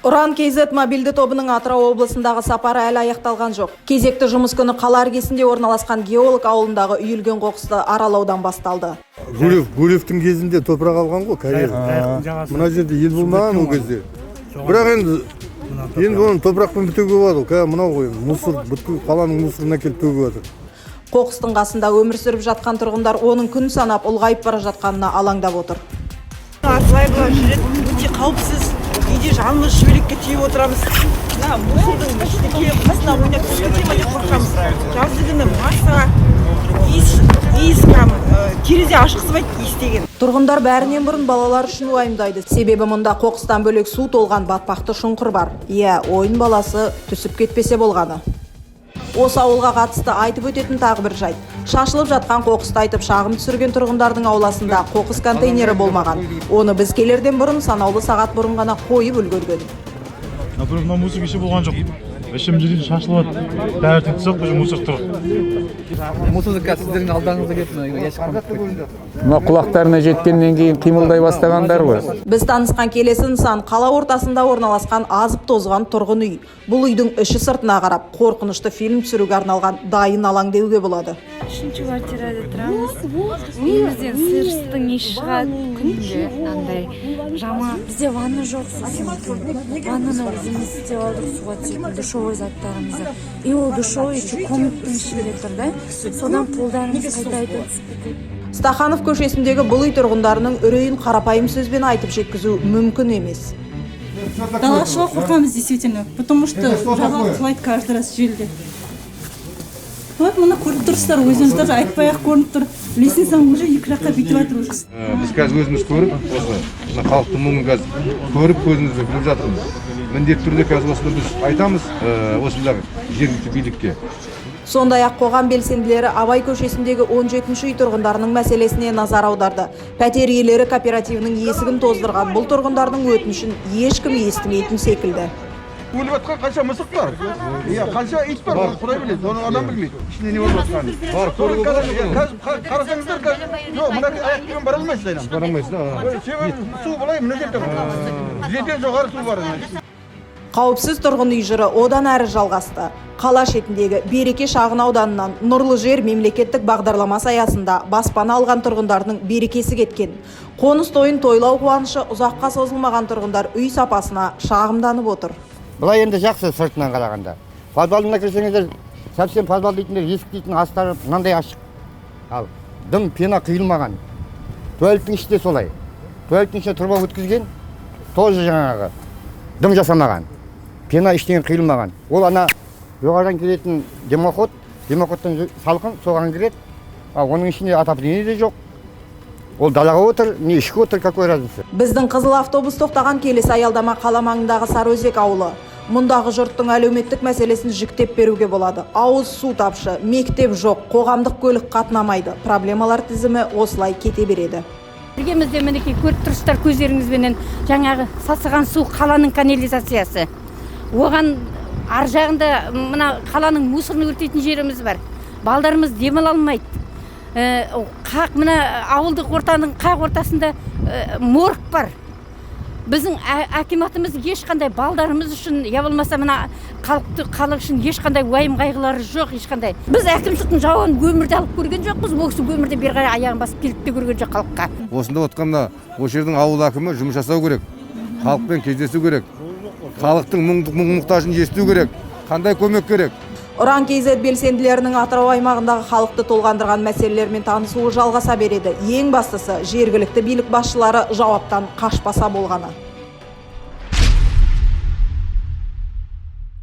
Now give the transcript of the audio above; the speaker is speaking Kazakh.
Уран КЗ мобилді тобының Атырау облысындағы сапары әлі аяқталған жоқ. Кезекті жұмыс күні қала іргесінде орналасқан геолог ауылындағы үйілген қоқысты аралаудан басталды. Гулевтің кезінде топырақ алған ғой, карьер. Мына жерде ел болмаған ол кезде. Бірақ енді оның топырақпен бітеуге болады. Мынау ғой, мусор, бүткіл қаланың мусорына келіп төгіп жатыр. Қоқыстың қасында өмір сүріп жатқан тұрғындар оның күн санап ұлғайып бара жатқанына алаңдап отыр. Асылай бұлар жүреді, өте қауіпсіз. Үйде жалғыз шүберекке түйіп отырамыз. Мусордың ішінде қасына ойнап түсірте ме деп қорқамыз. Жазды күні массаға иіс кам, терезе ашықсымайды иістеген. Тұрғындар бәрінен бұрын балалар үшін уайымдайды. Себебі мұнда қоқыстан бөлек су толған батпақты шұңқыр бар. Ойын баласы түсіп кетпесе болғаны. Осы ауылға қатысты айтып өтетін тағы бір жайт. Шашылып жатқан қоқысты айтып шағым түсірген тұрғындардың ауласында қоқыс контейнері болмаған. Оны біз келерден бұрын санаулы сағат бұрын ғана қойып үлгерген. Например, мусор кеше болған жоқ. Ішім жерден шашылып жатыр. Бәрі тексек, уже мусор тұр. Мусордың сіздердің алдарыңызда кетті. Мына құлақтарына жеткеннен кейін қимылдай бастағандар ғой. Біз танысқан келесі нысан қала ортасында орналасқан азып тозған тұрғын үй. Бұл үйдің іші сыртына қарап, қорқынышты фильм түсіруге арналған дайын алаң деуге болады. Үшінші квартирада тұрамыз. Үйімізден сырыстың иісі шығады күнде. Андай жама. Бізде ванна жоқ. Ваннаны өзіміз істеп алдық, суға түсетін душевой заттарымызды. И ол душевой еще комнаттың ішінде тұр да. Содан қолдарымыз қайта Стаханов көшесіндегі бұл үй тұрғындарының үрейін қарапайым сөзбен айтып жеткізу мүмкін емес. Далаға шығуға қорқамыз действительно, потому что жаға құлайды каждый раз желде. Вот мұны көріп тұрсыздар, өзіңіздер айтпай-ақ көрініп тұр. Білесің, уже екі жаққа бүйтіп жатыр уже. Біз қазір өзіміз көріп, осы халықтың мұңын қазір көріп көзімізбен біліп жатырмыз. Міндетті түрде қазір осыны біз айтамыз осындағы жергілікті билікке. Сондай-ақ қоғам белсенділері Абай көшесіндегі 17-ші үй тұрғындарының мәселесіне назар аударды. Пәтер иелері кооперативінің есігін тоздырған бұл тұрғындардың өтінішін ешкім естімейтін секілді. Өліп жатқан қанша мысық бар? Қанша ит бар? Құдай біледі, оны адам білмейді. Ішінде не болып жатқанын. Қарасаңыздар қазір, жоқ, мына аяқпен бара алмайсыз айнам. Бара алмайсыз, себебі су былай мына жерде. Жерден жоғары су бар. Қауіпсіз тұрғын үй жыры одан әрі жалғасты. Қала шетіндегі Береке шағын ауданынан Нұрлы жер мемлекеттік бағдарламасы аясында баспана алған тұрғындардың берекесі кеткен. Қоныс тойын тойлау қуанышы ұзаққа созылмаған тұрғындар үй сапасына шағымданып отыр. Бұлай енді жақсы сыртынан қарағанда. Подвалына кірсеңіздер, совсем подвал дейтіндер, есік дейтін астары мынандай ашық. Ал дым пена қиылмаған. Туалеттің іші де солай. Туалеттің ішіне труба өткізген, тоже жаңағы дым жасамаған. Пена іштен қиылмаған. Ол ана жоғардан келетін демоходтан салқын соған кіреді. Оның ішінде отопление де жоқ. Ол далаға отыр, не ішке отыр, какой разница? Біздің қызыл автобус тоқтаған келесі аялдама қала маңындағы Сарыөзек ауылы. Мұндағы жұрттың әлеуметтік мәселесін жіктеп беруге болады. Ауыз су тапшы, мектеп жоқ, қоғамдық көлік қатынамайды. Проблемалар тізімі осылай кете береді. Іргемізде мінекей көріп тұрсыздар көздеріңізбенен жаңағы сасыған су қаланың канализациясы. Оған ар жағында мына қаланың мусорны өртейтін жеріміз бар. Балдарымыз демала алмайды. Қақ мына ауылдық ортаның қақ ортасында морг бар. Біздің акиматымыз ешқандай балдарымыз үшін, я болмаса мына халық үшін ешқандай уайым қайғылары жоқ, ешқандай. Біз әкімшіліктің жауабын өмірде алып көрген жоқпыз, ол кісі өмірде бері қарай аяғын басып келіп те көрген жоқ халыққа. Осында отқанда осы жердің ауыл әкімі жұмыс жасау керек. Халықпен кездесу керек. Халықтың мұң-мұқтажын есту керек. Қандай көмек керек? Уран КЗ белсенділерінің Атырау аймағындағы халықты толғандырған мәселелермен танысуы жалғаса береді. Ең бастысы жергілікті билік басшылары жауаптан қашпаса болғаны.